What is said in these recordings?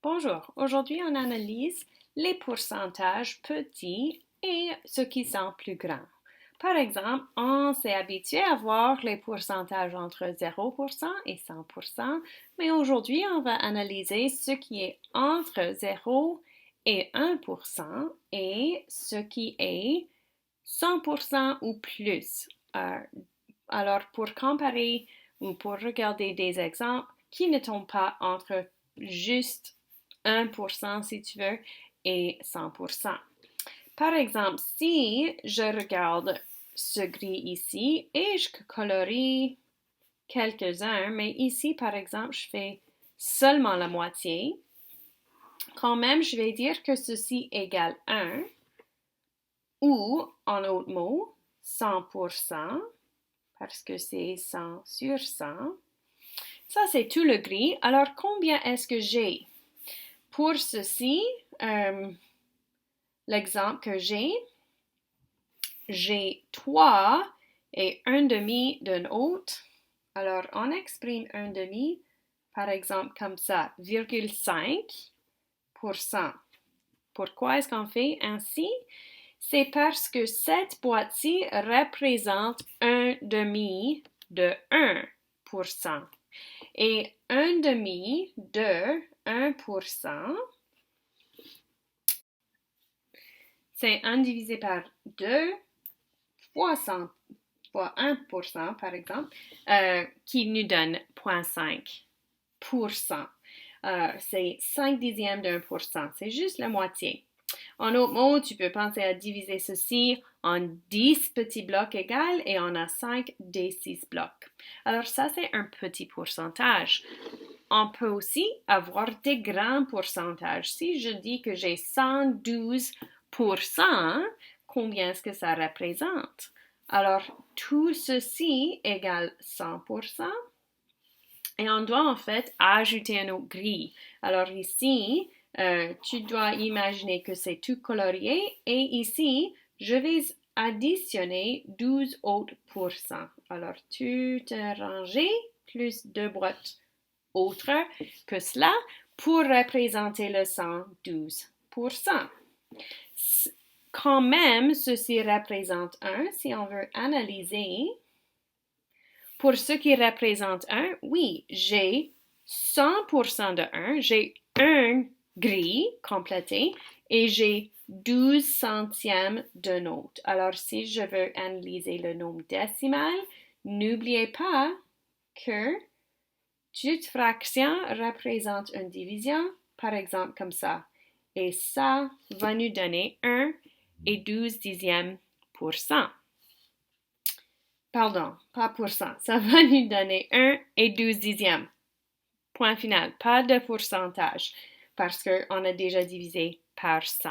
Bonjour, aujourd'hui on analyse les pourcentages petits et ceux qui sont plus grands. Par exemple, on s'est habitué à voir les pourcentages entre 0% et 100%, mais aujourd'hui on va analyser ce qui est entre 0 et 1% et ce qui est 100% ou plus. Alors, pour comparer ou pour regarder des exemples qui ne tombent pas entre juste 1% si tu veux et 100%. Par exemple, si je regarde ce gris ici et je colorie quelques-uns, mais ici, par exemple, je fais seulement la moitié, quand même, je vais dire que ceci égale 1 ou, en autre mot, 100%, parce que c'est 100 sur 100. Ça, c'est tout le gris. Alors, combien est-ce que j'ai? Pour ceci, l'exemple que j'ai 3 et 1 demi d'un autre. Alors, on exprime 1 demi, par exemple, comme ça, 0,5%. Pourquoi est-ce qu'on fait ainsi? C'est parce que cette boîte-ci représente 1 demi de 1%. Et 1 demi de 1%, c'est 1 divisé par 2 fois 100, fois 1%, par exemple, qui nous donne 0,5%. C'est 5 dixièmes d'1%. C'est juste la moitié. En autre mot, tu peux penser à diviser ceci en 10 petits blocs égaux et on a 5 des 6 blocs. Alors ça, c'est un petit pourcentage. On peut aussi avoir des grands pourcentages. Si je dis que j'ai 112%, combien est-ce que ça représente? Alors, tout ceci égale 100%. Et on doit en fait ajouter un autre gris. Alors ici, tu dois imaginer que c'est tout colorié et ici, je vais additionner 12 autres pourcents. Alors, tout est rangé plus 2 boîtes autres que cela pour représenter le 112%. Quand même, ceci représente 1 si on veut analyser. Pour ce qui représente 1, oui, j'ai 100% de 1, j'ai un gris complété et j'ai 12 centièmes d'un autre. Alors, si je veux analyser le nombre décimal, n'oubliez pas que toute fraction représente une division, par exemple comme ça. Et ça va nous donner 1 et 12 dixièmes pour cent. Pardon, pas pour cent. Ça va nous donner 1 et 12 dixièmes. Point final. Pas de pourcentage parce qu'on a déjà divisé par 100.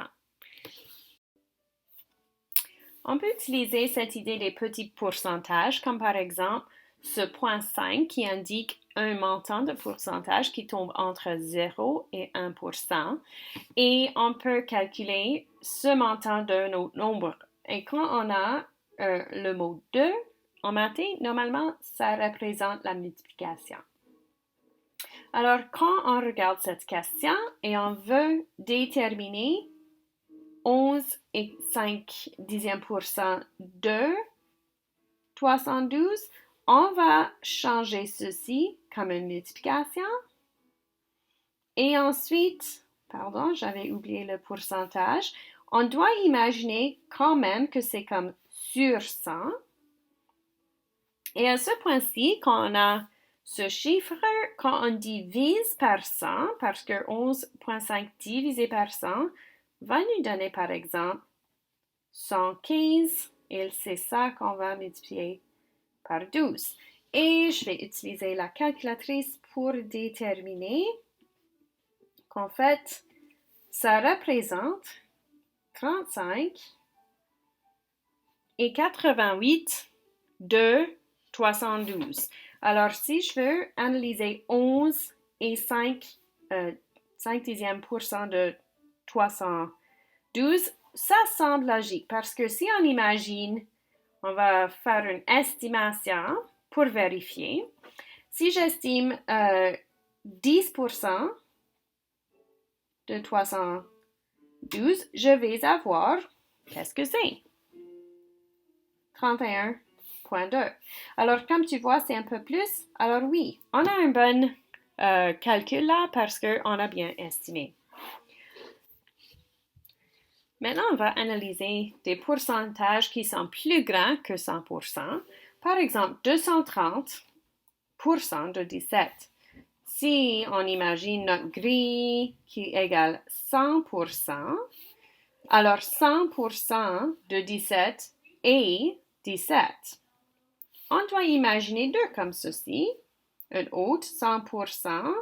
On peut utiliser cette idée des petits pourcentages comme par exemple ce point 5 qui indique un montant de pourcentage qui tombe entre 0 et 1%. Et on peut calculer ce montant d'un autre nombre. Et quand on a le mot 2, en maths, normalement, ça représente la multiplication. Alors, quand on regarde cette question et on veut déterminer 11 et 5 dixièmes pour cent de 312, on va changer ceci comme une multiplication. Et ensuite, pardon, j'avais oublié le pourcentage. On doit imaginer quand même que c'est comme sur 100. Et à ce point-ci, quand on a ce chiffre, quand on divise par 100, parce que 11,5 divisé par 100 va nous donner par exemple 115, et c'est ça qu'on va multiplier par 12. Et je vais utiliser la calculatrice pour déterminer qu'en fait, ça représente 35 et 88 de 312. Alors, si je veux analyser 11 et 5 dixièmes pour cent de 312, ça semble logique parce que si on imagine, on va faire une estimation pour vérifier. Si j'estime 10%, de 312, je vais avoir, qu'est-ce que c'est? 31,2. Alors, comme tu vois, c'est un peu plus. Alors oui, on a un bon calcul là parce qu'on a bien estimé. Maintenant, on va analyser des pourcentages qui sont plus grands que 100%. Par exemple, 230% de 17. Si on imagine notre grille qui égale 100%, alors 100% de 17 est 17. On doit imaginer deux comme ceci. Un autre 100%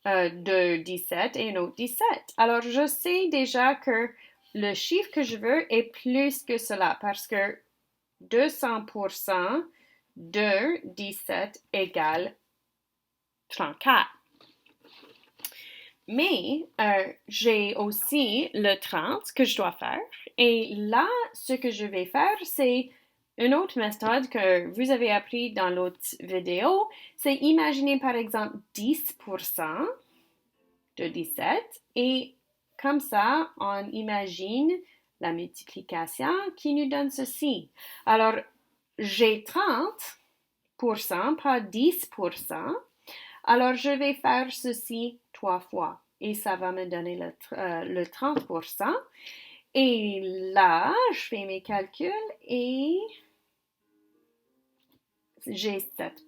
de 17 et un autre 17. Alors, je sais déjà que le chiffre que je veux est plus que cela parce que 200% de 17 égale 34. Mais j'ai aussi le 30 que je dois faire. Et là, ce que je vais faire, c'est une autre méthode que vous avez appris dans l'autre vidéo. C'est imaginer par exemple 10% de 17 et comme ça, on imagine la multiplication qui nous donne ceci. Alors, j'ai 30%, pas 10%. Alors, je vais faire ceci 3 fois et ça va me donner le 30%. Et là, je fais mes calculs et j'ai 7.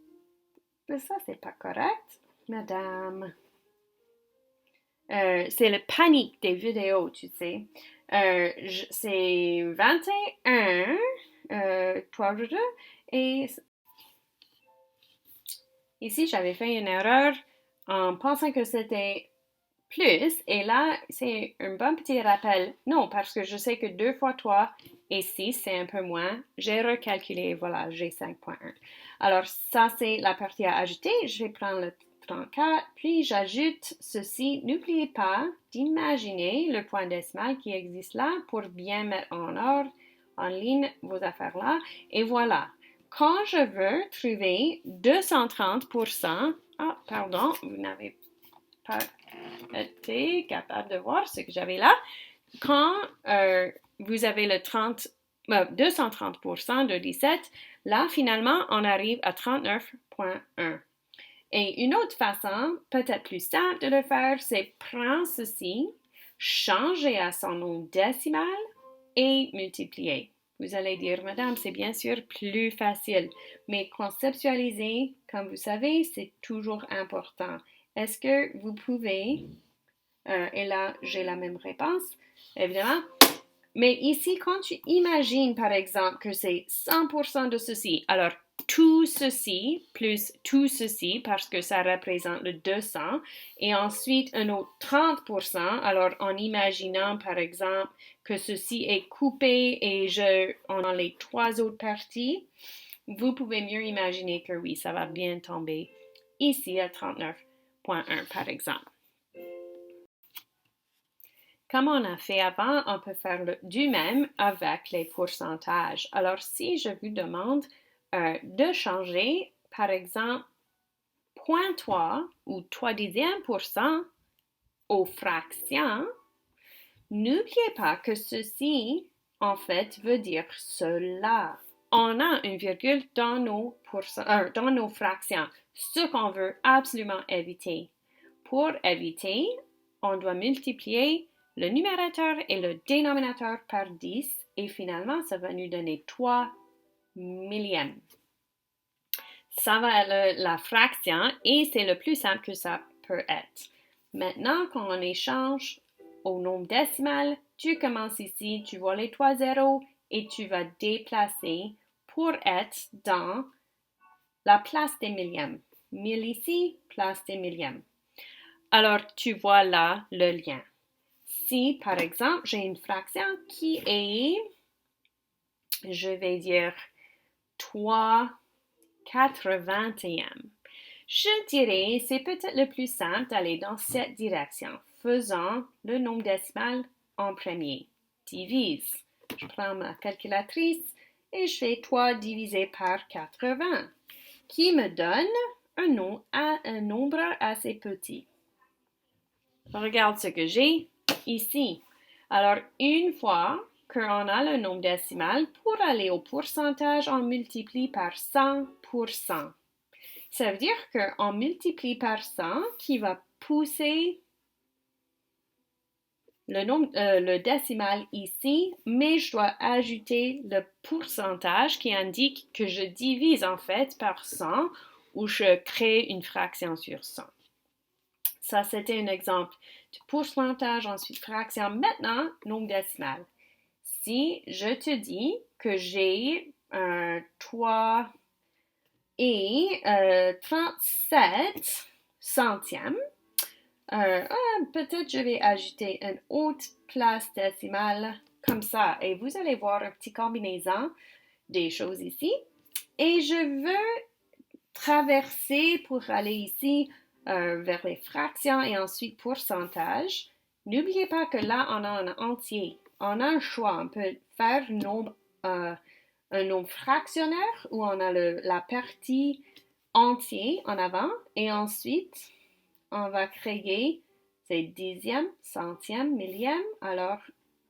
Mais ça, c'est pas correct, madame. C'est le panique des vidéos, tu sais. C'est 21, 3, et ici, j'avais fait une erreur en pensant que c'était plus, et là, c'est un bon petit rappel. Non, parce que je sais que 2 fois 3 et 6, c'est un peu moins. J'ai recalculé, voilà, j'ai 5,1. Alors, ça, c'est la partie à ajouter. Je vais prendre le 34, puis j'ajoute ceci. N'oubliez pas d'imaginer le point décimal qui existe là pour bien mettre en ordre, en ligne, vos affaires là. Et voilà. Quand je veux trouver 230%, ah, pardon, vous n'avez pas été capable de voir ce que j'avais là. Quand vous avez le 230% de 17, là, finalement, on arrive à 39,1. Et une autre façon, peut-être plus simple de le faire, c'est prendre ceci, changer à son nom décimal et multiplier. Vous allez dire, madame, c'est bien sûr plus facile, mais conceptualiser, comme vous savez, c'est toujours important. Est-ce que vous pouvez, et là j'ai la même réponse, évidemment, mais ici, quand tu imagines par exemple que c'est 100% de ceci, alors tout ceci plus tout ceci parce que ça représente le 200 et ensuite un autre 30%, alors en imaginant par exemple que ceci est coupé et on a les trois autres parties, vous pouvez mieux imaginer que oui, ça va bien tomber ici à 39,1 par exemple. Comme on a fait avant, on peut faire du même avec les pourcentages. Alors, si je vous demande de changer, par exemple, 0,3 ou 3 dixièmes % aux fractions, n'oubliez pas que ceci, en fait, veut dire cela. On a une virgule dans nos fractions, ce qu'on veut absolument éviter. Pour éviter, on doit multiplier le numérateur et le dénominateur par 10 et finalement, ça va nous donner 3 millièmes. Ça va être la fraction et c'est le plus simple que ça peut être. Maintenant, quand on échange au nombre décimal, tu commences ici, tu vois les 3 zéros et tu vas déplacer pour être dans la place des millièmes. 1000 ici, place des millièmes. Alors, tu vois là le lien. Si, par exemple, j'ai une fraction qui est, je vais dire, 3/81, je dirais c'est peut-être le plus simple d'aller dans cette direction, faisant le nombre décimal en premier. Divise. Je prends ma calculatrice et je fais 3 divisé par 80, qui me donne un nombre assez petit. Regarde ce que j'ai ici. Alors, une fois qu'on a le nombre décimal, pour aller au pourcentage, on multiplie par 100%. Ça veut dire qu'on multiplie par 100 qui va pousser le décimal ici, mais je dois ajouter le pourcentage qui indique que je divise en fait par 100 ou je crée une fraction sur 100. Ça, c'était un exemple de pourcentage, ensuite fraction. Maintenant, nombre décimal. Si je te dis que j'ai 3 et 37 centièmes, peut-être je vais ajouter une autre place décimale comme ça. Et vous allez voir une petite combinaison des choses ici. Et je veux traverser pour aller ici vers les fractions et ensuite pourcentage. N'oubliez pas que là, on a un entier. On a un choix. On peut faire un nombre fractionnaire où on a la partie entière en avant et ensuite, on va créer ces dixièmes, centièmes, millièmes. Alors,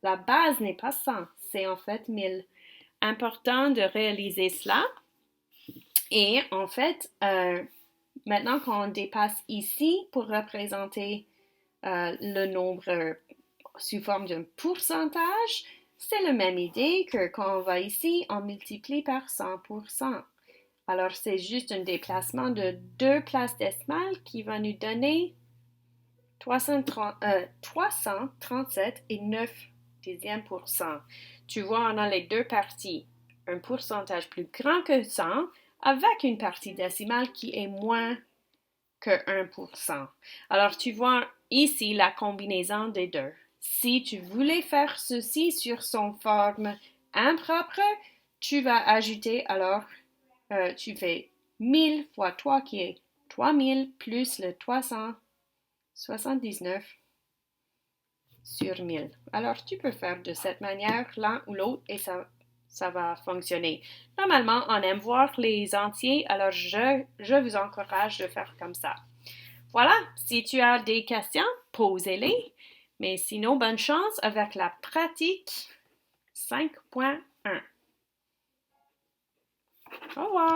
la base n'est pas 100, c'est en fait 1000. Important de réaliser cela. Et en fait, maintenant qu'on dépasse ici pour représenter le nombre sous forme d'un pourcentage, c'est la même idée que quand on va ici, on multiplie par 100%. Alors, c'est juste un déplacement de 2 places décimales qui va nous donner 337 et 9 dixièmes pour cent. Tu vois, on a les deux parties. Un pourcentage plus grand que 100 avec une partie décimale qui est moins que 1%. Alors, tu vois ici la combinaison des deux. Si tu voulais faire ceci sur son forme impropre, tu vas ajouter alors, tu fais 1000 fois 3 qui est 3000 plus le 379 sur 1000. Alors, tu peux faire de cette manière l'un ou l'autre et ça va fonctionner. Normalement, on aime voir les entiers, alors je vous encourage de faire comme ça. Voilà, si tu as des questions, posez-les. Mais sinon, bonne chance avec la pratique 5.1. Au revoir.